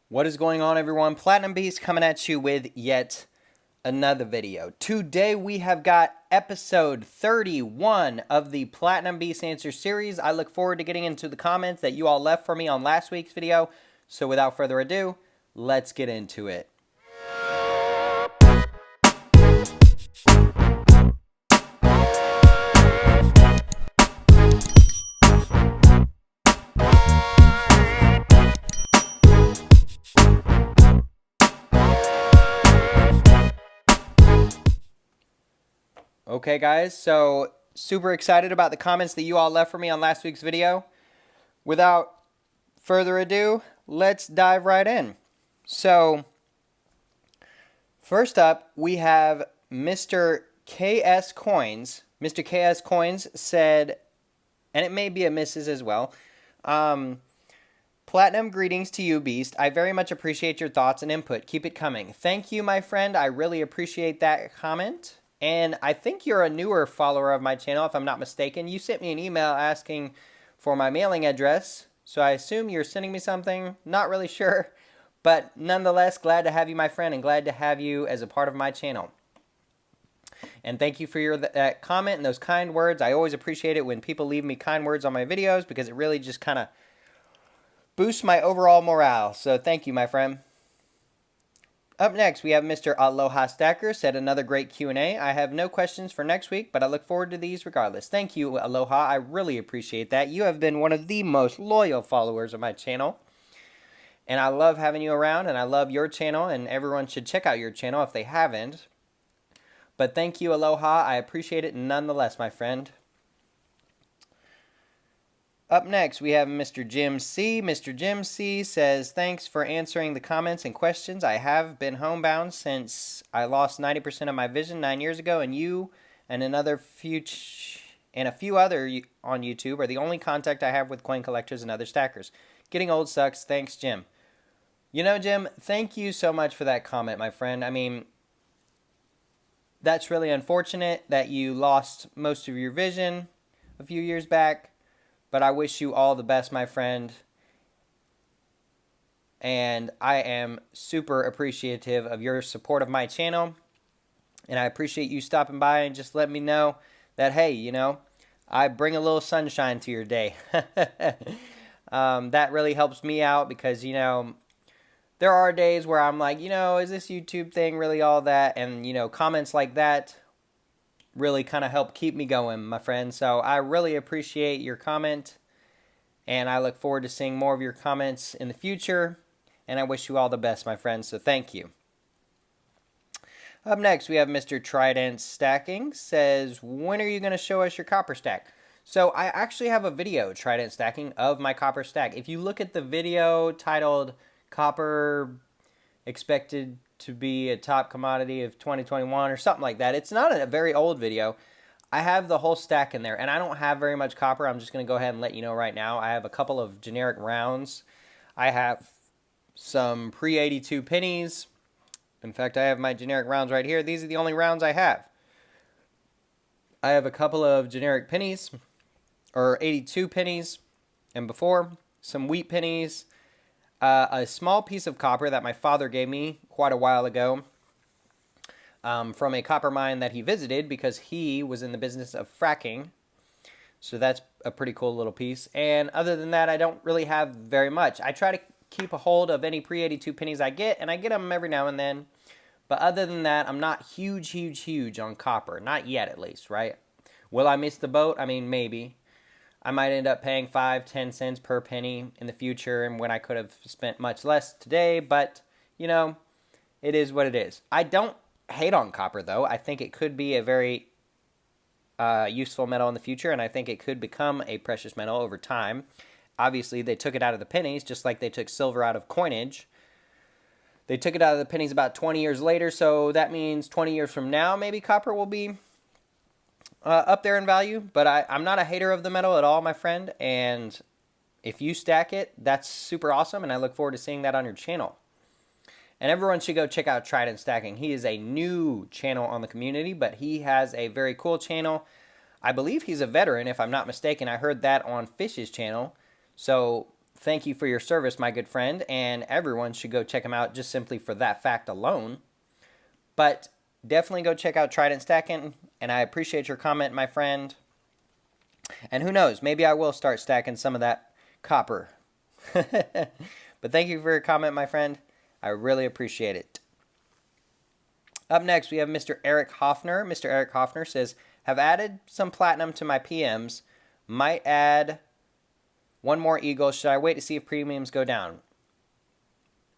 What is going on, everyone? Platinum Beast coming at you with yet another video. Today we have got episode 31 of the Platinum Beast Answer series. I look forward to getting into the comments that you all left for me on last week's video. So without further ado, let's get into it. Okay, guys, so super excited about the comments that you all left for me on last week's video. Without further ado, let's dive right in. So, first up, we have Mr. KS Coins. Mr. KS Coins said, and it may be a Mrs. as well, Platinum greetings to you, Beast. I very much appreciate your thoughts and input. Keep it coming. Thank you, my friend. I really appreciate that comment. And I think you're a newer follower of my channel, if I'm not mistaken. You sent me an email asking for my mailing address, so I assume you're sending me something. Not really sure, but nonetheless, glad to have you, my friend, and glad to have you as a part of my channel. And thank you for that comment and those kind words. I always appreciate it when people leave me kind words on my videos because it really just kind of boosts my overall morale. So thank you, my friend. Up next, we have Mr. Aloha Stacker, said another great Q&A. I have no questions for next week, but I look forward to these regardless. Thank you, Aloha. I really appreciate that. You have been one of the most loyal followers of my channel. And I love having you around, and I love your channel, and everyone should check out your channel if they haven't. But thank you, Aloha. I appreciate it nonetheless, my friend. Up next, we have Mr. Jim C. Mr. Jim C. says, thanks for answering the comments and questions. I have been homebound since I lost 90% of my vision 9 years ago, and you and a few other on YouTube are the only contact I have with coin collectors and other stackers. Getting old sucks. Thanks, Jim. You know, Jim, thank you so much for that comment, my friend. I mean, that's really unfortunate that you lost most of your vision a few years back. But I wish you all the best, my friend. And I am super appreciative of your support of my channel. And I appreciate you stopping by and just letting me know that, hey, you know, I bring a little sunshine to your day. That really helps me out because, you know, there are days where I'm like, you know, is this YouTube thing really all that? And, you know, comments like that really kind of help keep me going, my friend. So I really appreciate your comment, and I look forward to seeing more of your comments in the future, and I wish you all the best, my friend, so thank you. Up next, we have Mr. Trident Stacking, says, when are you going to show us your copper stack? So I actually have a video, Trident Stacking, of my copper stack. If you look at the video titled Copper Expected to be a top commodity of 2021 or something like that. It's not a very old video. I have the whole stack in there, and I don't have very much copper. I'm just going to go ahead and let you know right now. I have a couple of generic rounds. I have some pre-82 pennies. In fact, I have my generic rounds right here. These are the only rounds I have. I have a couple of generic pennies, or 82 pennies, and before, some wheat pennies, a small piece of copper that my father gave me quite a while ago from a copper mine that he visited because he was in the business of fracking. So that's a pretty cool little piece. And other than that, I don't really have very much. I try to keep a hold of any pre-82 pennies I get, and I get them every now and then. But other than that, I'm not huge on copper. Not yet, at least, right? Will I miss the boat? I mean, maybe. I might end up paying 5-10 cents per penny in the future, and when I could have spent much less today, but, you know, it is what it is. I don't hate on copper, though. I think it could be a very useful metal in the future, and I think it could become a precious metal over time. Obviously, they took it out of the pennies, just like they took silver out of coinage. They took it out of the pennies about 20 years later, so that means 20 years from now, maybe copper will be up there in value, but I'm not a hater of the metal at all, my friend, and if you stack it, that's super awesome, and I look forward to seeing that on your channel. And everyone should go check out Trident Stacking. He is a new channel on the community, but he has a very cool channel. I believe he's a veteran, if I'm not mistaken. I heard that on Fish's channel, so thank you for your service, my good friend, and everyone should go check them out just simply for that fact alone. But definitely go check out Trident Stacking, and I appreciate your comment, my friend. And who knows, maybe I will start stacking some of that copper. But thank you for your comment, my friend. I really appreciate it. Up next, we have Mr. Eric Hoffner. Mr. Eric Hoffner says, have added some platinum to my PMs. Might add one more eagle. Should I wait to see if premiums go down?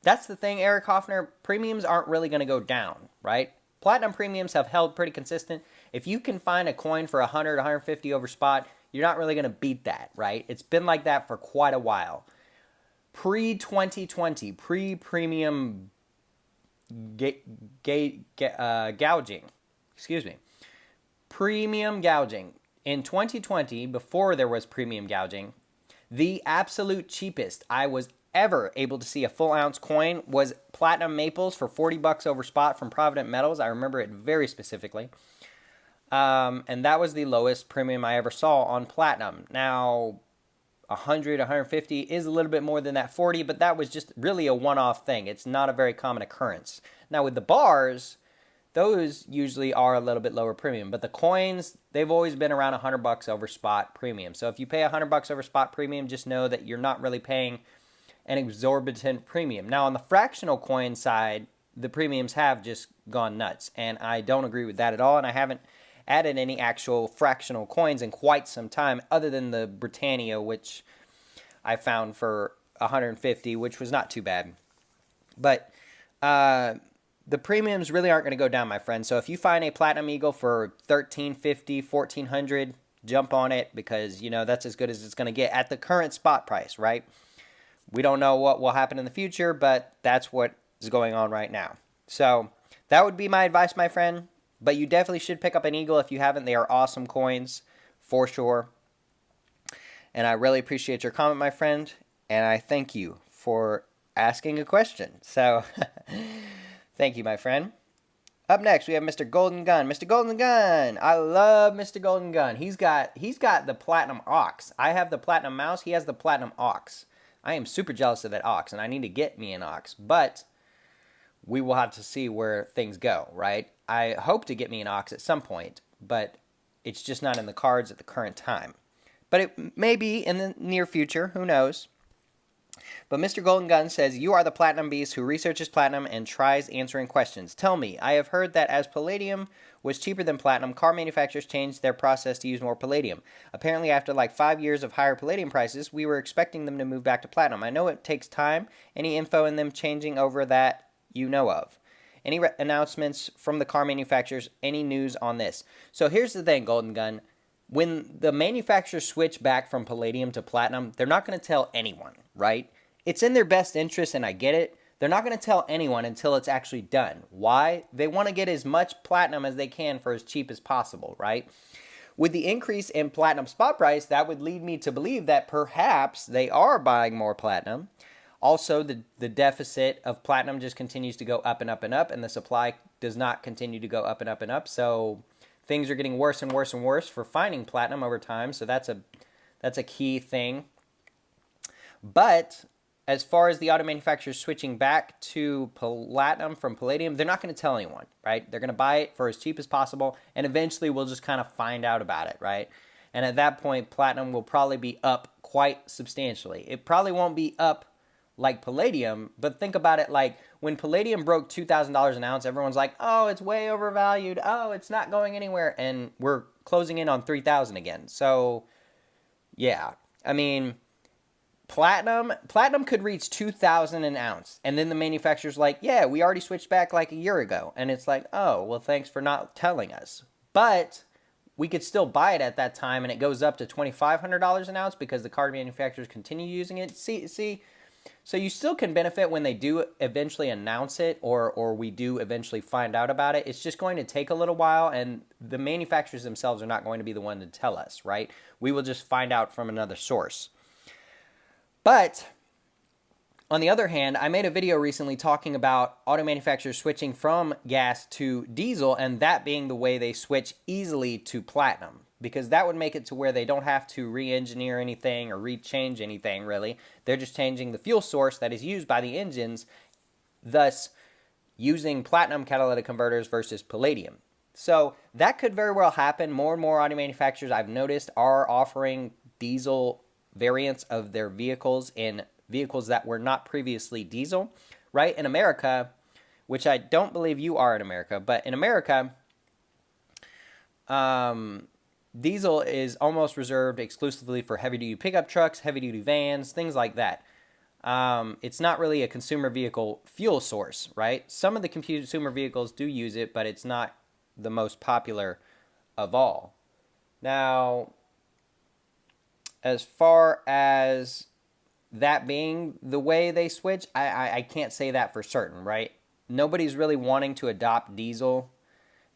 That's the thing, Eric Hoffner. Premiums aren't really going to go down, right? Platinum premiums have held pretty consistent. If you can find a coin for 100, 150 over spot, you're not really going to beat that, right? It's been like that for quite a while. Pre-2020, pre-premium gouging, premium gouging. In 2020, before there was premium gouging, the absolute cheapest I was ever able to see a full ounce coin was platinum maples for 40 bucks over spot from Provident Metals. I remember it very specifically. And that was the lowest premium I ever saw on platinum. Now, 100, 150 is a little bit more than that 40, but that was just really a one-off thing. It's not a very common occurrence. Now, with the bars, those usually are a little bit lower premium, but the coins, they've always been around 100 bucks over spot premium. So if you pay 100 bucks over spot premium, just know that you're not really paying an exorbitant premium. Now, on the fractional coin side, the premiums have just gone nuts, and I don't agree with that at all, and I haven't added any actual fractional coins in quite some time, other than the Britannia, which I found for 150, which was not too bad. But the premiums really aren't going to go down, my friend. So if you find a Platinum Eagle for $1,350, $1,400, jump on it, because, you know, that's as good as it's going to get at the current spot price, right? We don't know what will happen in the future, but that's what is going on right now. So that would be my advice, my friend. But you definitely should pick up an Eagle if you haven't. They are awesome coins, for sure. And I really appreciate your comment, my friend. And I thank you for asking a question. So, thank you, my friend. Up next, we have Mr. Golden Gun. Mr. Golden Gun. I love Mr. Golden Gun. He's got the Platinum Ox. I have the Platinum Mouse. He has the Platinum Ox. I am super jealous of that Ox, and I need to get me an Ox. But we will have to see where things go, right? I hope to get me an Ox at some point, but it's just not in the cards at the current time. But it may be in the near future. Who knows? But Mr. Golden Gun says, you are the Platinum Beast who researches Platinum and tries answering questions. Tell me, I have heard that as Palladium was cheaper than Platinum, car manufacturers changed their process to use more Palladium. Apparently, after like 5 years of higher Palladium prices, we were expecting them to move back to Platinum. I know it takes time. Any info in them changing over that you know of? Any announcements from the car manufacturers? Any news on this? So here's the thing, Golden Gun. When the manufacturers switch back from Palladium to Platinum, they're not going to tell anyone, right? It's in their best interest, and I get it. They're not going to tell anyone until it's actually done. Why? They want to get as much Platinum as they can for as cheap as possible, right? With the increase in Platinum spot price, that would lead me to believe that perhaps they are buying more Platinum. Also, the deficit of Platinum just continues to go up and up and up, and the supply does not continue to go up and up and up. So things are getting worse and worse and worse for finding Platinum over time. So that's a key thing. But as far as the auto manufacturers switching back to Platinum from Palladium, they're not going to tell anyone, right? They're going to buy it for as cheap as possible, and eventually we'll just kind of find out about it, right? And at that point, Platinum will probably be up quite substantially. It probably won't be up like Palladium, but think about it like when Palladium broke $2,000 an ounce, everyone's like, oh, it's way overvalued. Oh, it's not going anywhere. And we're closing in on 3,000 again. So, yeah. I mean, Platinum could reach 2,000 an ounce. And then the manufacturer's like, yeah, we already switched back like a year ago. And it's like, oh, well, thanks for not telling us. But we could still buy it at that time, and it goes up to $2,500 an ounce because the card manufacturers continue using it. See, so you still can benefit when they do eventually announce it, or we do eventually find out about it. It's just going to take a little while, and the manufacturers themselves are not going to be the one to tell us, right? We will just find out from another source. But on the other hand, I made a video recently talking about auto manufacturers switching from gas to diesel, and that being the way they switch easily to Platinum. because that would make it to where they don't have to re-engineer anything or re-change anything, really. They're just changing the fuel source that is used by the engines, thus using platinum catalytic converters versus palladium. So that could very well happen. More and more auto manufacturers, I've noticed, are offering diesel variants of their vehicles in vehicles that were not previously diesel. Right? In America, which I don't believe you are in America, but in America, diesel is almost reserved exclusively for heavy-duty pickup trucks, heavy-duty vans, things like that. It's not really a consumer vehicle fuel source, right? Some of the consumer vehicles do use it, but it's not the most popular of all. Now, as far as that being the way they switch, I can't say that for certain, right? Nobody's really wanting to adopt diesel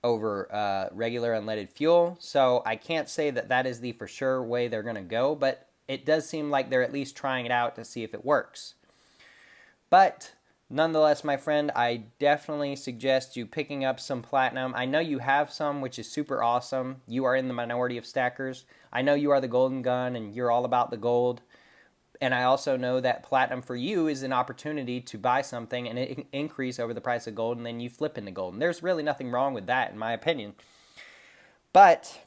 over regular unleaded fuel, so I can't say that that is the for sure way they're going to go, but it does seem like they're at least trying it out to see if it works. But nonetheless, my friend, I definitely suggest you picking up some platinum. I know you have some, which is super awesome. You are in the minority of stackers. I know you are the golden gun and you're all about the gold. And I also know that platinum for you is an opportunity to buy something and it increase over the price of gold, and then you flip into gold. And there's really nothing wrong with that, in my opinion. But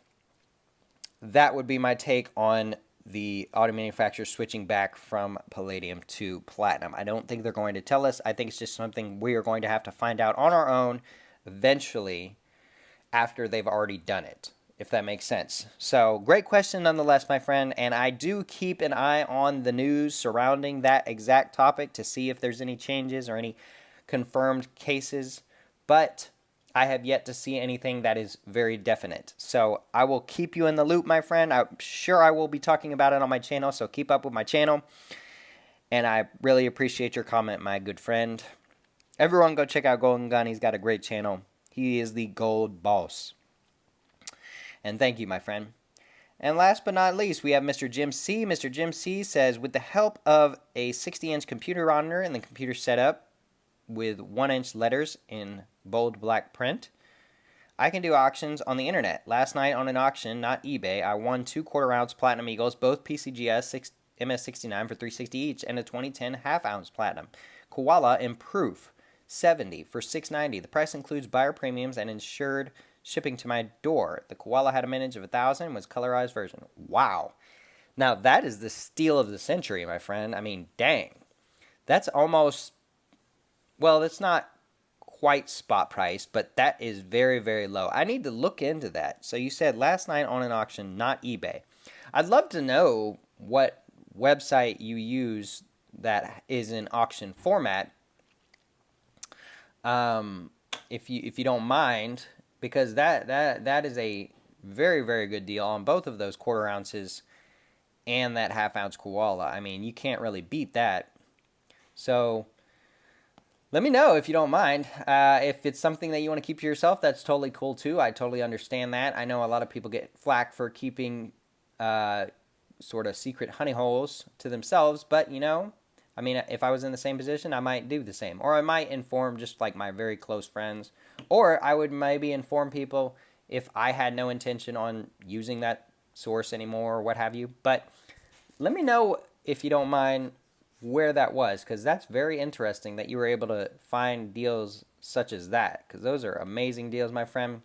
that would be my take on the auto manufacturers switching back from palladium to platinum. I don't think they're going to tell us. I think it's just something we are going to have to find out on our own eventually after they've already done it, if that makes sense. So, great question nonetheless, my friend, and I do keep an eye on the news surrounding that exact topic to see if there's any changes or any confirmed cases, but I have yet to see anything that is very definite. So, I will keep you in the loop, my friend. I'm sure I will be talking about it on my channel, so keep up with my channel, and I really appreciate your comment, my good friend. Everyone go check out Golden Gun. He's got a great channel. He is the gold boss. And thank you, my friend. And last but not least, we have Mr. Jim C. Mr. Jim C. says, with the help of a 60-inch computer monitor and the computer setup with 1-inch letters in bold black print, I can do auctions on the internet. Last night on an auction, not eBay, I won 2 quarter-ounce Platinum Eagles, both PCGS MS69 for $360 each, and a 2010 half-ounce Platinum Koala in proof, 70 for $690. The price includes buyer premiums and insured shipping to my door. The Koala had a mintage of 1,000 and was colorized version. Wow. Now that is the steal of the century, my friend. I mean, dang. That's almost, well, it's not quite spot price, but that is very, very low. I need to look into that. So you said last night on an auction, not eBay. I'd love to know what website you use that is in auction format, if you don't mind, because that is a very, very good deal on both of those quarter ounces and that half-ounce Koala. I mean, you can't really beat that. So let me know if you don't mind. If it's something that you want to keep to yourself, that's totally cool too. I totally understand that. I know a lot of people get flack for keeping sort of secret honey holes to themselves, but you know, I mean, if I was in the same position, I might do the same. Or I might inform just like my very close friends. Or I would maybe inform people if I had no intention on using that source anymore or what have you. But let me know, if you don't mind, where that was, because that's very interesting that you were able to find deals such as that, because those are amazing deals, my friend.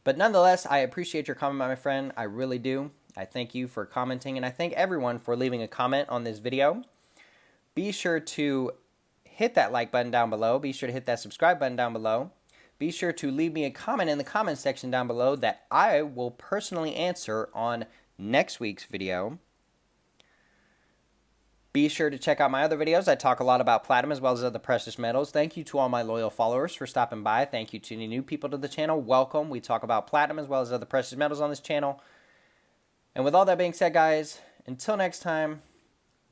But nonetheless, I appreciate your comment, my friend. I really do. I thank you for commenting, and I thank everyone for leaving a comment on this video. Be sure to hit that like button down below. Be sure to hit that subscribe button down below. Be sure to leave me a comment in the comment section down below that I will personally answer on next week's video. Be sure to check out my other videos. I talk a lot about platinum as well as other precious metals. Thank you to all my loyal followers for stopping by. Thank you to any new people to the channel. Welcome. We talk about platinum as well as other precious metals on this channel. And with all that being said, guys, until next time,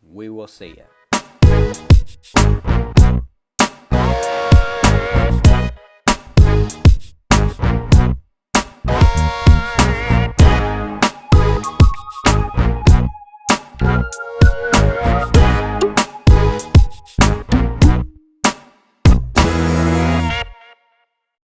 we will see you.